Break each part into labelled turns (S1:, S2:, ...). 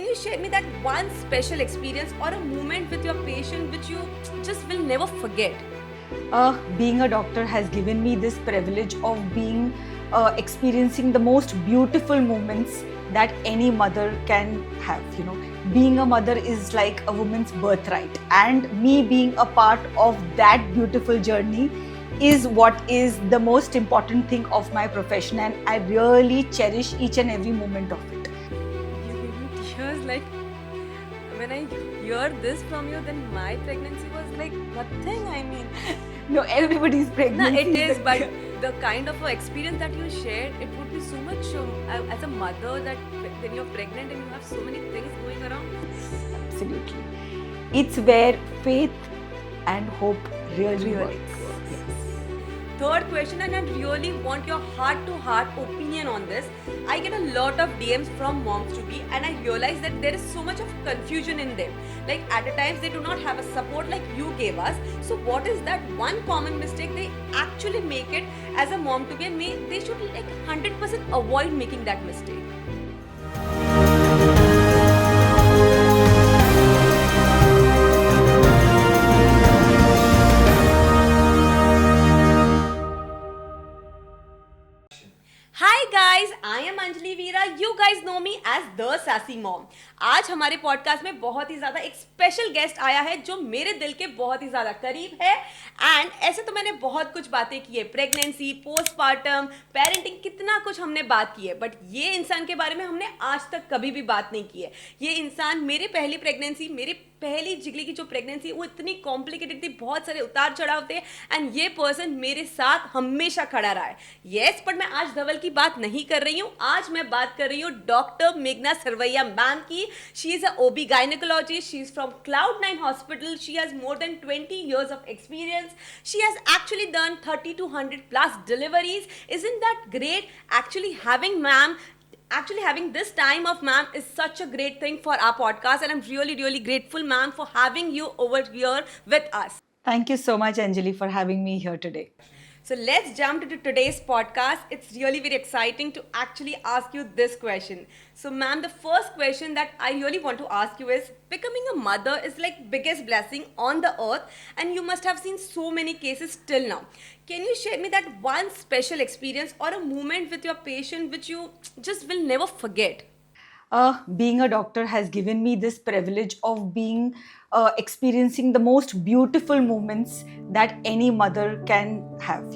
S1: Can you share me that one special experience or a moment with your patient which you just will never forget?
S2: Being a doctor has given me this privilege of being experiencing the most beautiful moments that any mother can have. Being a mother is like a woman's birthright, and me being a part of that beautiful journey is what is the most important thing of my profession, and I really cherish each and every moment of it.
S1: You give me tears. Like when I hear this from you, then my pregnancy was like nothing. I mean,
S2: No, everybody's
S1: no,
S2: pregnant.
S1: it is, but the kind of experience that you shared, it would be so much as a mother that when you're pregnant and you have so many things going around.
S2: Absolutely. It's where faith and hope really
S1: Really
S2: works.
S1: works.
S2: Yes.
S1: Third question, and I really want your heart-to-heart opinion on this. I get a lot of DMs from moms to be, and I realize that there is so much of confusion in them. Like at a times they do not have a support like you gave us. So what is that one common mistake they actually make it as a mom to be, and they should like 100% avoid making that mistake? Hi guys, I am Anjali Veera. You guys know me as the sassy mom. आज हमारे podcast में बहुत ही ज़्यादा एक special guest आया है जो मेरे दिल के बहुत ही ज़्यादा करीब है. एंड ऐसे तो मैंने बहुत कुछ बातें की है, प्रेगनेंसी, पोस्टपार्टम, पेरेंटिंग, कितना कुछ हमने बात की है, बट ये इंसान के बारे में हमने आज तक कभी भी बात नहीं की है. ये इंसान मेरी पहली प्रेगनेंसी, मेरी पहली जिगली की जो प्रेगनेंसी वो इतनी कॉम्प्लिकेटेड थी, बहुत सारे उतार चढ़ाव थे, एंड ये पर्सन मेरे साथ हमेशा खड़ा रहा है. यस, बट मैं आज धवल की बात नहीं कर रही हूँ. आज मैं बात कर रही हूँ डॉक्टर मेघना सरवैया मैम की. She is a OB gynaecologist. She is from Cloud9 Hospital. She has more than 20 years of experience. She has actually done 30 to 100 plus deliveries. Isn't that great? Actually having this time of ma'am is such a great thing for our podcast, and I'm really grateful ma'am for having you over here with us.
S2: Thank you so much, Anjali, for having me here today.
S1: So let's jump into today's podcast. It's really very exciting to actually ask you this question. So ma'am, the first question that I really want to ask you is, becoming a mother is like biggest blessing on the earth, and you must have seen so many cases till now. Can you share me that one special experience or a moment with your patient which you just will never forget?
S2: Being a doctor has given me this privilege of being experiencing the most beautiful moments that any mother can have.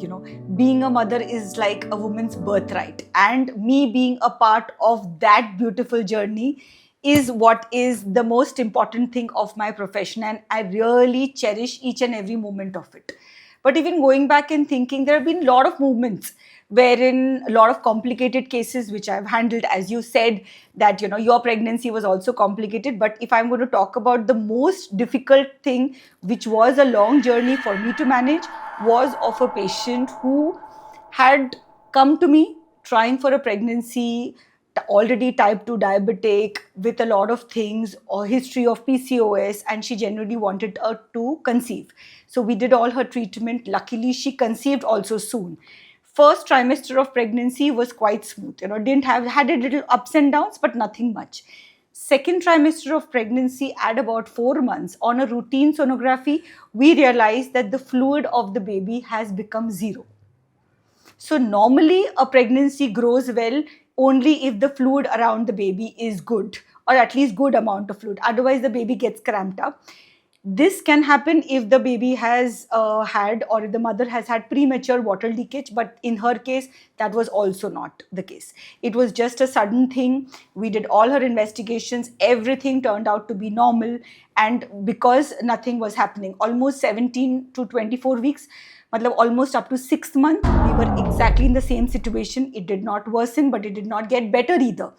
S2: Being a mother is like a woman's birthright, and me being a part of that beautiful journey is what is the most important thing of my profession, and I really cherish each and every moment of it. But even going back and thinking, there have been a lot of movements wherein a lot of complicated cases which I've handled. As you said that your pregnancy was also complicated, but if I'm going to talk about the most difficult thing, which was a long journey for me to manage, was of a patient who had come to me trying for a pregnancy, already type 2 diabetic with a lot of things, or history of PCOS, and she genuinely wanted to conceive. So we did all her treatment. Luckily, she conceived also soon. First trimester of pregnancy was quite smooth, had a little ups and downs, but nothing much. Second trimester of pregnancy, at about 4 months, on a routine sonography, we realized that the fluid of the baby has become zero. So normally a pregnancy grows well only if the fluid around the baby is good, or at least good amount of fluid. Otherwise the baby gets cramped up. This can happen if the baby has had, or if the mother has had premature water leakage, but in her case, that was also not the case. It was just a sudden thing. We did all her investigations. Everything turned out to be normal. And because nothing was happening, almost 17 to 24 weeks, almost up to 6 months, we were exactly in the same situation. It did not worsen, but it did not get better either.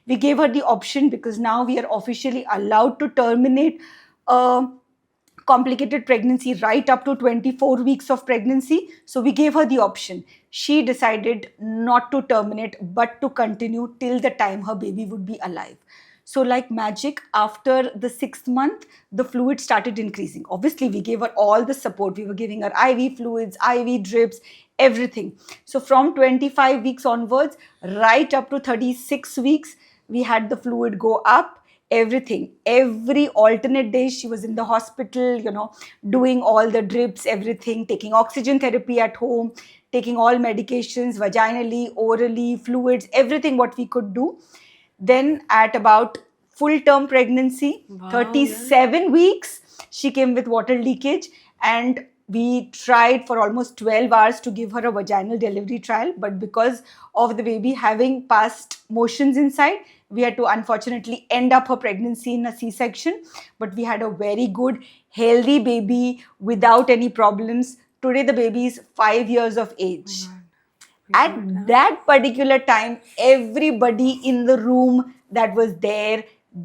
S2: We gave her the option, because now we are officially allowed to terminate complicated pregnancy right up to 24 weeks of pregnancy. So we gave her the option. She decided not to terminate, but to continue till the time her baby would be alive. So like magic, after the 6th month, the fluid started increasing. Obviously, we gave her all the support. We were giving her IV fluids, IV drips, everything. So from 25 weeks onwards, right up to 36 weeks, we had the fluid go up. everything. Every alternate day she was in the hospital, doing all the drips, everything, taking oxygen therapy at home, taking all medications vaginally, orally, fluids, everything what we could do. Then at about full term pregnancy,
S1: Wow,
S2: 37 weeks, she came with water leakage, and we tried for almost 12 hours to give her a vaginal delivery trial, but because of the baby having passed motions inside, we had to unfortunately end up her pregnancy in a C-section. But we had a very good, healthy baby without any problems. Today the baby is 5 years of age. At that particular time, everybody in the room that was there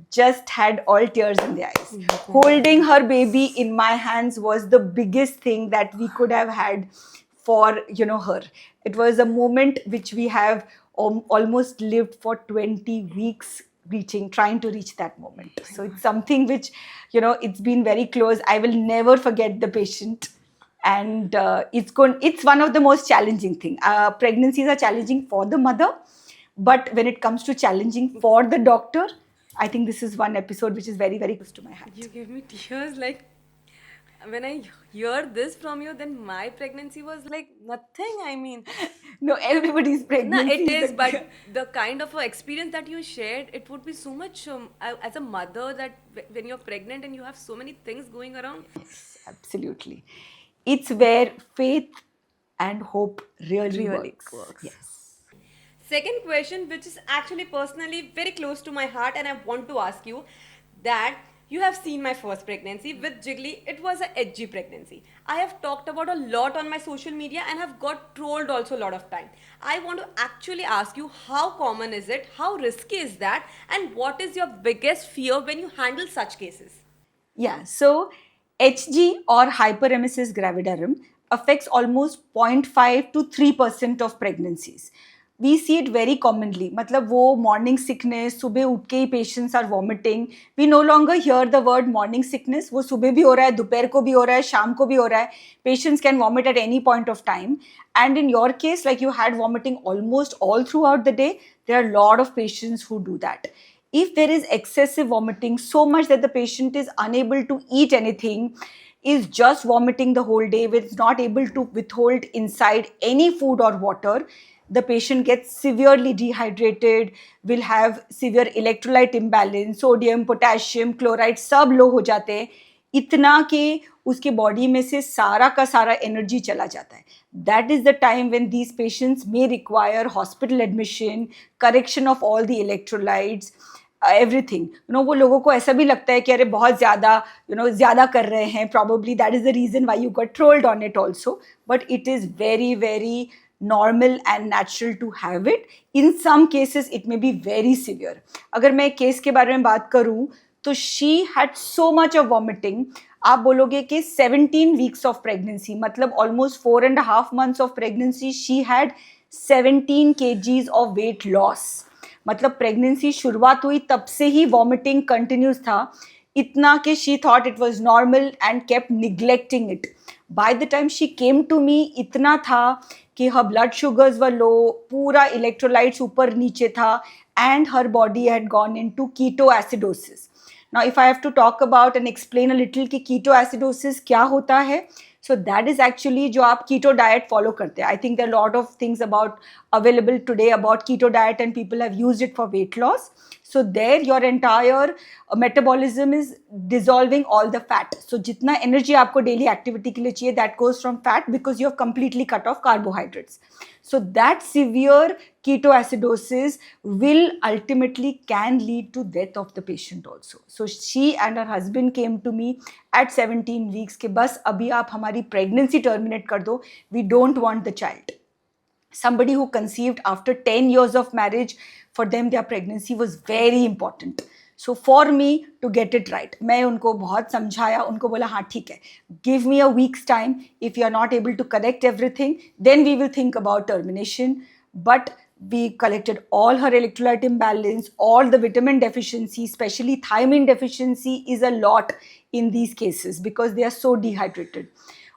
S2: just had all tears in their eyes. Holding her baby in my hands was the biggest thing that we could have had for her. It was a moment which we have almost lived for 20 weeks, trying to reach that moment. So it's something which it's been very close. I will never forget the patient, and it's one of the most challenging thing. Pregnancies are challenging for the mother, but when it comes to challenging for the doctor, I think this is one episode which is very, very close to my heart.
S1: You gave me tears. Like, when I hear this from you, then my pregnancy was like nothing. I mean,
S2: No, everybody's
S1: no,
S2: pregnancy
S1: it
S2: is
S1: is,
S2: a-
S1: but the kind of experience that you shared, it would be so much as a mother that when you're pregnant and you have so many things going around.
S2: Absolutely. It's where faith and hope really works. Yes.
S1: Second question, which is actually personally very close to my heart, and I want to ask you that you have seen my first pregnancy with Jiggly. It was a edgy pregnancy. I have talked about a lot on my social media and have got trolled also a lot of time. I want to actually ask you, how common is it? How risky is that? And what is your biggest fear when you handle such cases?
S2: Yeah, so HG or hyperemesis gravidarum affects almost 0.5 to 3% of pregnancies. We see it very commonly. मतलब वो morning sickness, सुबह उठ के ही patients are vomiting. We no longer hear the word morning sickness. वो सुबह भी हो रहा है, दोपहर को भी हो रहा है, शाम को भी हो रहा है. Patients can vomit at any point of time. And in your case, like you had vomiting almost all throughout the day, there are a lot of patients who do that. If there is excessive vomiting, so much that the patient is unable to eat anything, is just vomiting the whole day, is not able to withhold inside any food or water, the patient gets severely dehydrated, will have severe electrolyte imbalance, sodium, potassium, chloride सब लो हो जाते हैं, इतना कि उसके body में से सारा का सारा एनर्जी चला जाता है. That is the time when these patients may require hospital admission, correction of all the electrolytes, everything. वो लोगों को ऐसा भी लगता है कि अरे बहुत ज़्यादा कर रहे हैं. Probably that is the reason why you got trolled on it also. But it is very, very normal and natural to have it. In some cases, it may be very severe. अगर मैं case के बारे में बात करूँ, तो she had so much of vomiting. आप बोलोगे कि 17 weeks of pregnancy, मतलब almost 4.5 months of pregnancy, she had 17 kgs of weight loss. मतलब प्रेगनेंसी शुरुआत हुई तब से ही वॉमिटिंग कंटिन्यूस था, इतना कि she thought it was normal and kept neglecting it. By the time she came to me, इतना था कि हर ब्लड शुगर्स वर लो, पूरा इलेक्ट्रोलाइट्स ऊपर नीचे था, and her body had gone into ketoacidosis. Now if I have to talk about and explain a little कि keto acidosis क्या होता है, so that is actually जो आप keto diet follow करते हैं. I think there are a lot of things available today about keto diet and people have used it for weight loss. So there your entire metabolism is dissolving all the fat. So जितना energy आपको daily activity के लिए चाहिए, that goes from fat because you have completely cut off carbohydrates. So that severe ketoacidosis will ultimately can lead to death of the patient also. So she and her husband came to me at 17 weeks कि बस अभी आप हमारी pregnancy terminate कर दो. We don't want the child. Somebody who conceived after 10 years of marriage, for them their pregnancy was very important. So for me to get it right, मैं उनको बहुत समझाया, उनको बोला हाँ ठीक है, give me a week's time. If you are not able to correct everything, then we will think about termination. But we collected all her electrolyte imbalance, all the vitamin deficiency, especially thiamine deficiency is a lot in these cases because they are so dehydrated.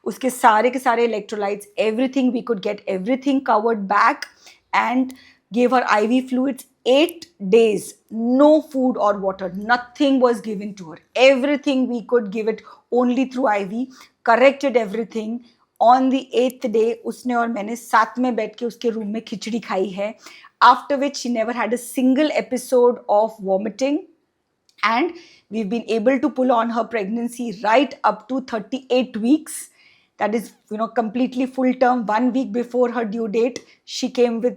S2: उसके सारे के सारे electrolytes, everything we could get, everything covered back, and gave her IV fluids 8 days, no food or water, nothing was given to her. Everything we could give it only through IV, corrected everything. On the 8th day उसने और मैंने साथ में बैठ के उसके room में खिचड़ी खाई है, after which she never had a single episode of vomiting, and we've been able to pull on her pregnancy right up to 38 weeks. That is, completely full term. 1 week before her due date, she came with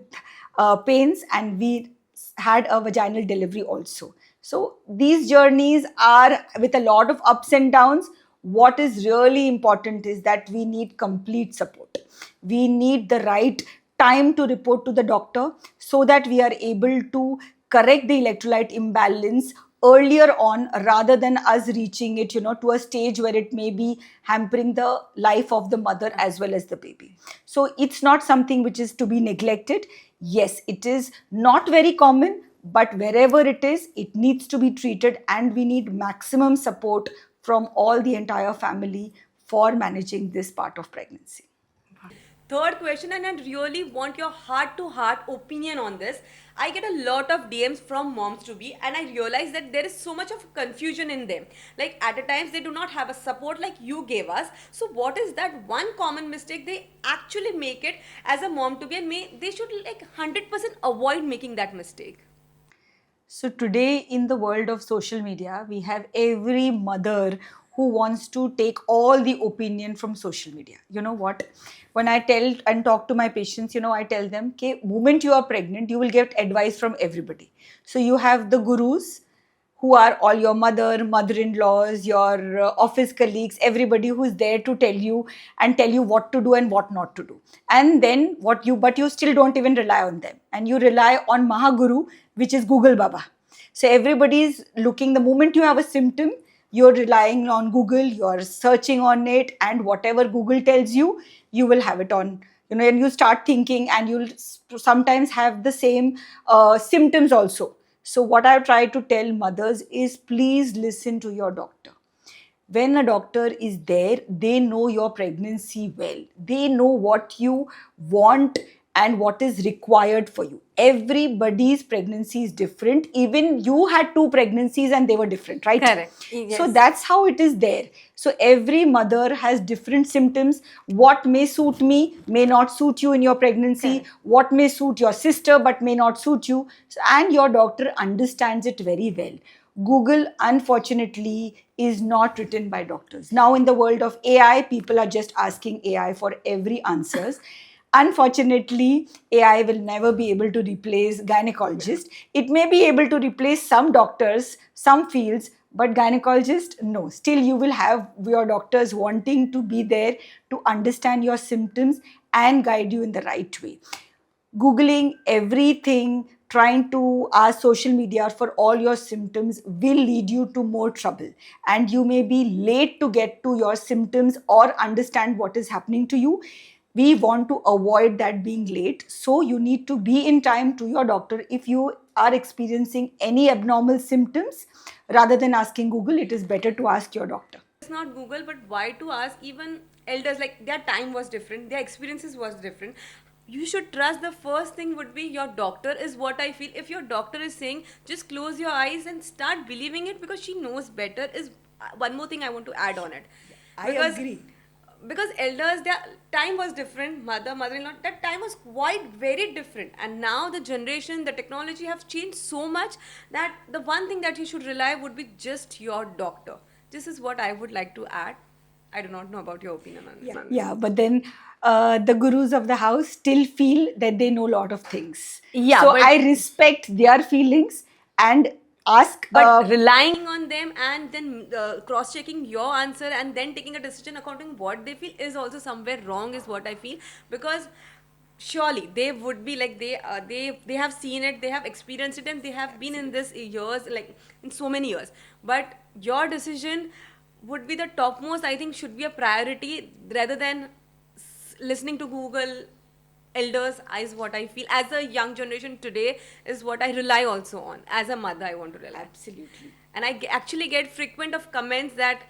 S2: pains, and we had a vaginal delivery also. So these journeys are with a lot of ups and downs. What is really important is that we need complete support. We need the right time to report to the doctor so that we are able to correct the electrolyte imbalance earlier on, rather than us reaching it, to a stage where it may be hampering the life of the mother as well as the baby. So it's not something which is to be neglected. Yes, it is not very common, but wherever it is, it needs to be treated, and we need maximum support from all the entire family for managing this part of pregnancy.
S1: Third question, and I really want your heart to heart opinion on this. I get a lot of DMs from moms to be, and I realize that there is so much of confusion in them. Like at times they do not have a support like you gave us. So what is that one common mistake they actually make it as a mom to be, and they should like 100% avoid making that mistake?
S2: So today in the world of social media, we have every mother who wants to take all the opinion from social media. You know what? When I tell and talk to my patients, I tell them, okay, moment you are pregnant, you will get advice from everybody. So you have the gurus, who are all your mother-in-laws, your office colleagues, everybody who is there to tell you what to do and what not to do. And then but you still don't even rely on them. And you rely on Mahaguru, which is Google Baba. So everybody is looking, the moment you have a symptom, you're relying on Google, you're searching on it, and whatever Google tells you, you will have it on, and you start thinking, and you'll sometimes have the same symptoms also. So what I try to tell mothers is, please listen to your doctor. When a doctor is there, they know your pregnancy well. They know what you want and what is required for you. Everybody's pregnancy is different. Even you had 2 pregnancies and they were different, right?
S1: Correct. Yes.
S2: So that's how it is there. So every mother has different symptoms. What may suit me may not suit you in your pregnancy.
S1: Correct.
S2: What may suit your sister but may not suit you. And your doctor understands it very well. Google, unfortunately, is not written by doctors. Now in the world of AI, people are just asking AI for every answers. Unfortunately, AI will never be able to replace gynecologists. It may be able to replace some doctors, some fields, but gynecologist, no. Still, you will have your doctors wanting to be there to understand your symptoms and guide you in the right way. Googling everything, trying to ask social media for all your symptoms will lead you to more trouble. And you may be late to get to your symptoms or understand what is happening to you. We want to avoid that being late. So you need to be in time to your doctor. If you are experiencing any abnormal symptoms, rather than asking Google, it is better to ask your doctor.
S1: It's not Google, but why to ask even elders? Like their time was different, their experiences was different. You should trust. The first thing would be your doctor, is what I feel. If your doctor is saying just close your eyes and start believing it because she knows better, is one more thing I want to add on it.
S2: I agree.
S1: Because elders, their time was different. Mother-in-law, that time was quite very different. And now the generation, the technology have changed so much that the one thing that you should rely would be just your doctor. This is what I would like to add. I do not know about your opinion on this.
S2: Yeah, but then the gurus of the house still feel that they know a lot of things.
S1: Yeah,
S2: so
S1: but
S2: I respect their feelings and ask.
S1: But relying on them and then cross-checking your answer and then taking a decision according to what they feel is also somewhere wrong, is what I feel. Because surely they would be like, they have seen it, they have experienced it, and they have been in this years, like in so many years. But your decision would be the topmost, I think, should be a priority rather than listening to Google. Elders is what I feel. As a young generation today is what I rely also on. As a mother, I want to rely.
S2: Absolutely.
S1: And I actually get frequent of comments that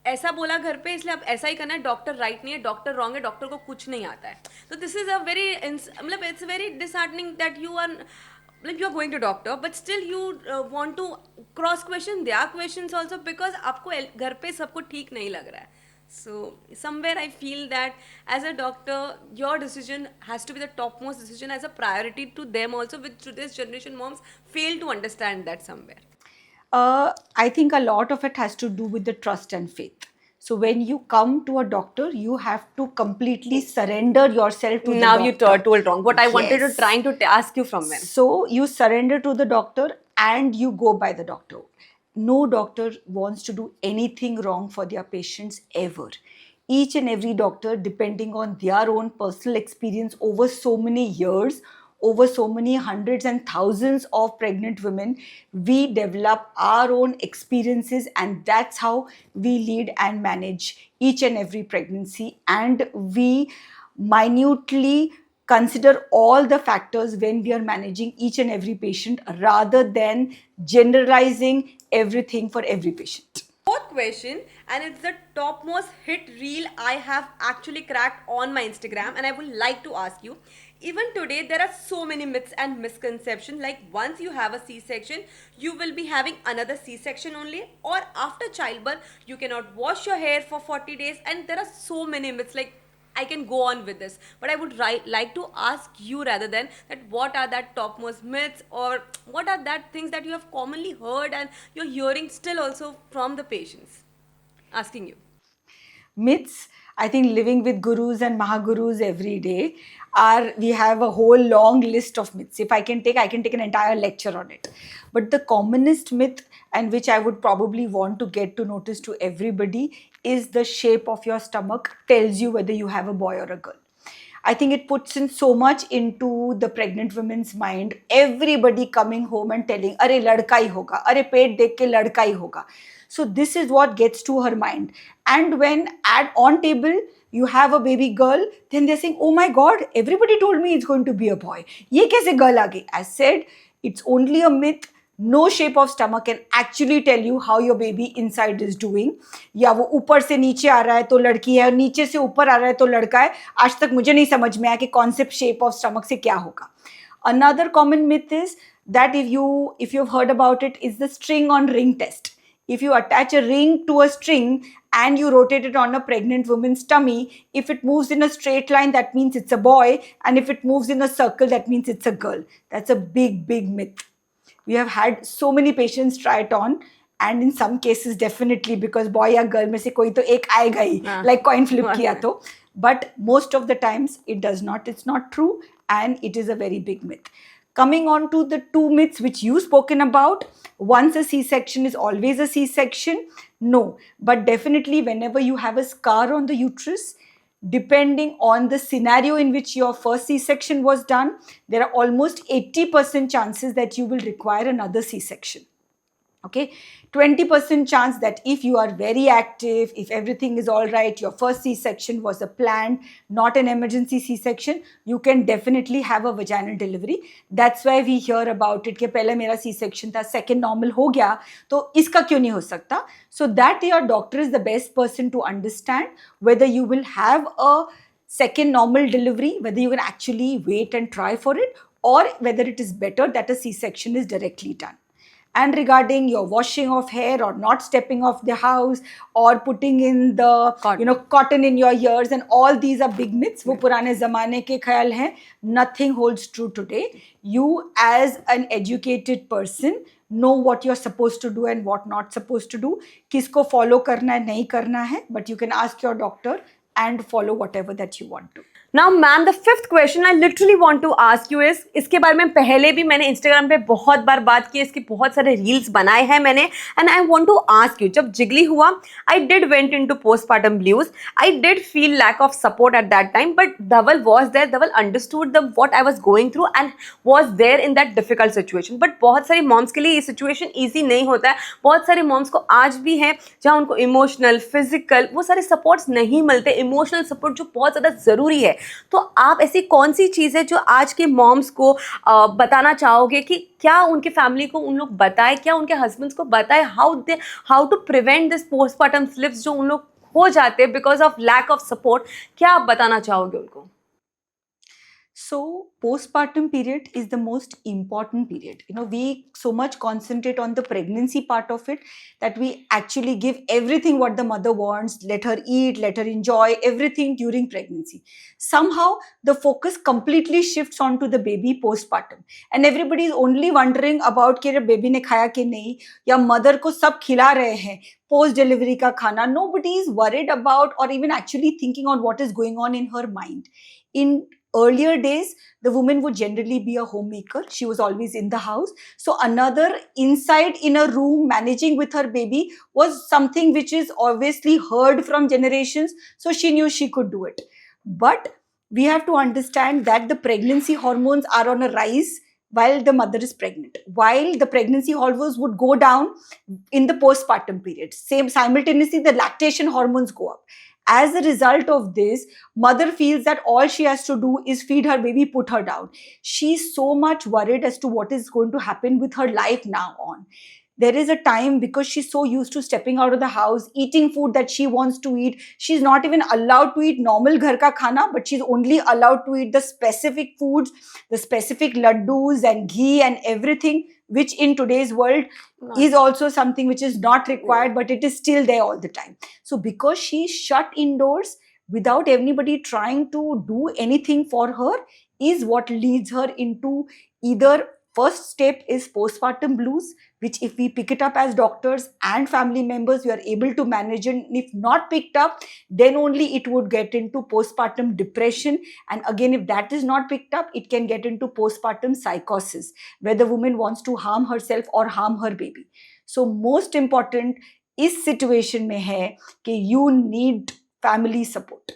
S1: ऐसा बोला घर पे इसलिए अब ऐसा ही करना है, doctor right नहीं है, डॉक्टर रॉन्ग है, डॉक्टर को कुछ नहीं आता है. तो दिस इज अ वेरी, मतलब it's very disheartening that you are like you're going to doctor but still you want to cross question their questions also because आपको घर पे सबको ठीक नहीं लग रहा है. So somewhere I feel that as a doctor your decision has to be the topmost decision as a priority to them also, with today's generation moms fail to understand that somewhere.
S2: I think a lot of it has to do with the trust and faith. So when you come to a doctor, you have to completely surrender yourself to the
S1: Now
S2: doctor.
S1: you told wrong what I wanted to
S2: Yes.
S1: trying to ask you from them.
S2: So you surrender to the doctor and you go by the doctor. No doctor wants to do anything wrong for their patients ever. Each and every doctor, depending on their own personal experience over so many years, over so many hundreds and thousands of pregnant women, we develop our own experiences, and that's how we lead and manage each and every pregnancy. And we minutely consider all the factors when we are managing each and every patient rather than generalizing everything for every patient.
S1: Fourth question, and it's the topmost hit reel I have actually cracked on my Instagram, and I would like to ask you. Even today, there are so many myths and misconceptions. Like once you have a C-section, you will be having another C-section only, or after childbirth, you cannot wash your hair for 40 days, and there are so many myths. Like I can go on with this, but I would like to ask you rather than that what are that topmost myths or what are that things that you have commonly heard and you're hearing still also from the patients? Asking you.
S2: Myths, I think living with gurus and mahagurus every day we have a whole long list of myths. If I can take an entire lecture on it. But the commonest myth, and which I would probably want to get to notice to everybody, is the shape of your stomach tells you whether you have a boy or a girl. I think it puts in so much into the pregnant women's mind. Everybody coming home and telling, "Arey ladka hi hoga, arey pet dekh ke ladka hi hoga." So this is what gets to her mind. And when on table you have a baby girl, then they're saying, "Oh my God, everybody told me it's going to be a boy. Ye kaise girl aa gayi?" I said, it's only a myth. No shape of stomach can actually tell you how your baby inside is doing. या वो ऊपर से नीचे आ रहा है तो लड़की है और नीचे से ऊपर आ रहा है तो लड़का है. आज तक मुझे नहीं समझ में आया कि कॉन्सेप्ट शेप ऑफ स्टमक से क्या होगा. Another common myth is that if you've heard about it, is the string on ring test. If you attach a ring to a string and you rotate it on a pregnant woman's tummy, if it moves in a straight line, that means it's a boy, and if it moves in a circle, that means it's a girl. That's a big, big myth. We have had so many patients try it on, and in some cases definitely, because boy या girl में से कोई तो एक आएगा ही, like coin flip किया तो. But most of the times it does not. It's not true, and it is a very big myth. Coming on to the two myths which you spoken about, once a C-section is always a C-section. No, but definitely whenever you have a scar on the uterus, depending on the scenario in which your first C-section was done, there are almost 80% chances that you will require another C-section. Okay, 20% chance that if you are very active, if everything is all right, your first C-section was a planned, not an emergency C-section, you can definitely have a vaginal delivery. That's why we hear about it कि पहले मेरा C-section था, second normal हो गया, तो इसका क्यों नहीं हो सकता? So that your doctor is the best person to understand whether you will have a second normal delivery, whether you can actually wait and try for it, or whether it is better that a C-section is directly done. And regarding your washing of hair or not stepping off the house or putting in the cotton in your ears, and all these are big myths. वो पुराने ज़माने के ख्याल हैं. Nothing holds true today. You as an educated person know what you're supposed to do and what not supposed to do. किसको follow करना है नहीं करना है, but you can ask your doctor and follow whatever that you want to.
S1: Now, ma'am, the fifth question I literally want to ask you is, इसके बारे में पहले भी मैंने Instagram पे बहुत बार बात की, इसके बहुत सारे reels बनाए हैं मैंने, and I want to ask you, जब जिगली हुआ, I did went into postpartum blues. I did feel lack of support at that time, but Dhaval was there. Dhaval understood what I was going through and was there in that difficult situation. But बहुत सारी moms के लिए ये situation easy नहीं होता है. बहुत सारे moms को आज भी है जहाँ उनको emotional, physical वो सारे supports नहीं मिलते, emotional support जो बहुत ज़्यादा ज़रूरी है. तो आप ऐसी कौन सी चीज़ है जो आज के मॉम्स को बताना चाहोगे कि क्या उनके फैमिली को उन लोग बताएं, क्या उनके हस्बैंड्स को बताएं, how to prevent this postpartum slips जो उन लोग हो जाते हैं because of lack of support, क्या आप बताना चाहोगे उनको?
S2: So postpartum period is the most important period. We so much concentrate on the pregnancy part of it that we actually give everything what the mother wants, let her eat, let her enjoy everything during pregnancy. Somehow the focus completely shifts onto the baby postpartum, and everybody is only wondering about कि baby ने खाया कि नहीं, या mother को सब खिला रहे हैं post delivery का खाना. Nobody is worried about or even actually thinking on what is going on in her mind. In earlier days, the woman would generally be a homemaker. She was always in the house. So another inside in a room managing with her baby was something which is obviously heard from generations. So she knew she could do it. But we have to understand that the pregnancy hormones are on a rise while the mother is pregnant. While the pregnancy hormones would go down in the postpartum period, same simultaneously the lactation hormones go up. As a result of this, mother feels that all she has to do is feed her baby, put her down. She's so much worried as to what is going to happen with her life now on. There is a time, because she's so used to stepping out of the house, eating food that she wants to eat. She's not even allowed to eat normal ghar ka khana, but she's only allowed to eat the specific foods, the specific laddus and ghee and everything, which in today's world is also something which is not required, but it is still there all the time. So because she's shut indoors without anybody trying to do anything for her, is what leads her into either first step is postpartum blues, which if we pick it up as doctors and family members, we are able to manage it. And if not picked up, then only it would get into postpartum depression. And again, if that is not picked up, it can get into postpartum psychosis, where the woman wants to harm herself or harm her baby. So most important इस situation में है कि you need family support.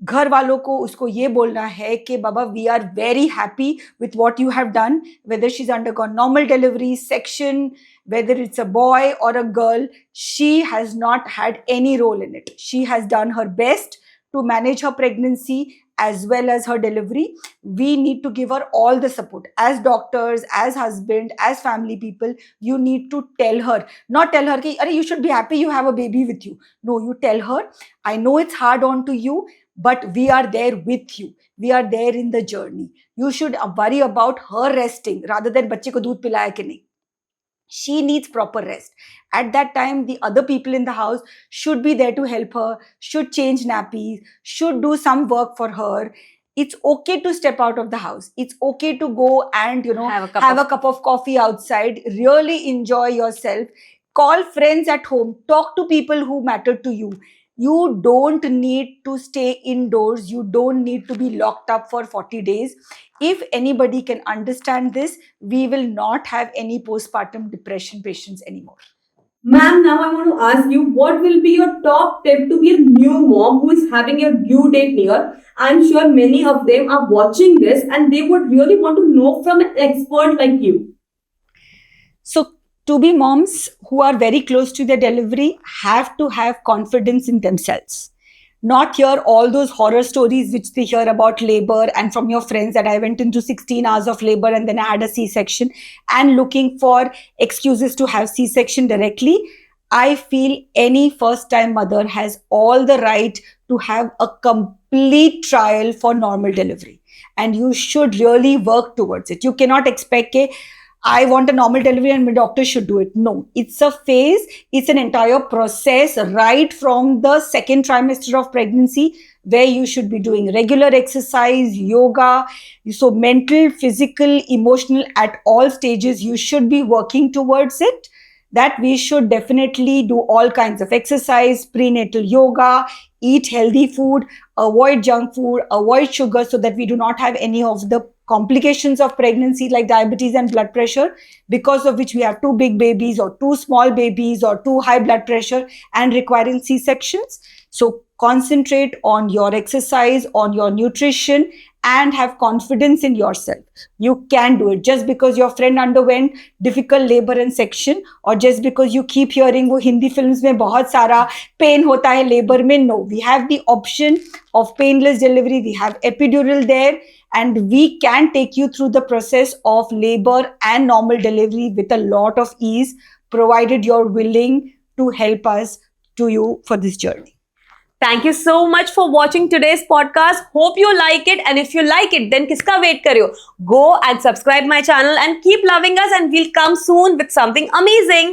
S2: घर वालों को उसको ये बोलना है कि baba we are very happy with what you have done, whether she is undergone normal delivery, section, whether it's a boy or a girl, she has not had any role in it. She has done her best to manage her pregnancy as well as her delivery. We need to give her all the support. As doctors, as husband, as family people, you need to tell her, not tell her कि अरे you should be happy you have a baby with you. No, you tell her, I know it's hard on to you, but we are there with you. We are there in the journey. You should worry about her resting rather than बच्चे को दूध पिलाया कि नहीं. She needs proper rest. At that time, the other people in the house should be there to help her, should change nappies, should do some work for her. It's okay to step out of the house. It's okay to go and, have a cup of coffee outside. Really enjoy yourself. Call friends at home. Talk to people who matter to you. You don't need to stay indoors. You don't need to be locked up for 40 days. If anybody can understand this, we will not have any postpartum depression patients anymore.
S1: Ma'am, now I want to ask you, what will be your top tip to be a new mom who is having a due date near? I'm sure many of them are watching this and they would really want to know from an expert like you.
S2: So, to be moms who are very close to their delivery have to have confidence in themselves. Not hear all those horror stories which they hear about labor and from your friends that I went into 16 hours of labor and then I had a C-section, and looking for excuses to have C-section directly. I feel any first-time mother has all the right to have a complete trial for normal delivery. And you should really work towards it. You cannot expect that I want a normal delivery and my doctor should do it. No, it's a phase. It's an entire process right from the second trimester of pregnancy, where you should be doing regular exercise, yoga. So mental, physical, emotional, at all stages, you should be working towards it. That we should definitely do all kinds of exercise, prenatal yoga, eat healthy food, avoid junk food, avoid sugar, so that we do not have any of the complications of pregnancy like diabetes and blood pressure, because of which we have two big babies or two small babies or two high blood pressure and requiring C-sections. So concentrate on your exercise, on your nutrition, and have confidence in yourself. You can do it. Just because your friend underwent difficult labor and section, or just because you keep hearing वो Hindi films में बहुत सारा pain होता है labor में, no. We have the option of painless delivery. We have epidural there, and we can take you through the process of labor and normal delivery with a lot of ease, provided you're willing to help us to you for this journey.
S1: Thank you so much for watching today's podcast. Hope you like it, and if you like it, then kiska wait kar rahe ho? Go and subscribe my channel and keep loving us, and we'll come soon with something amazing.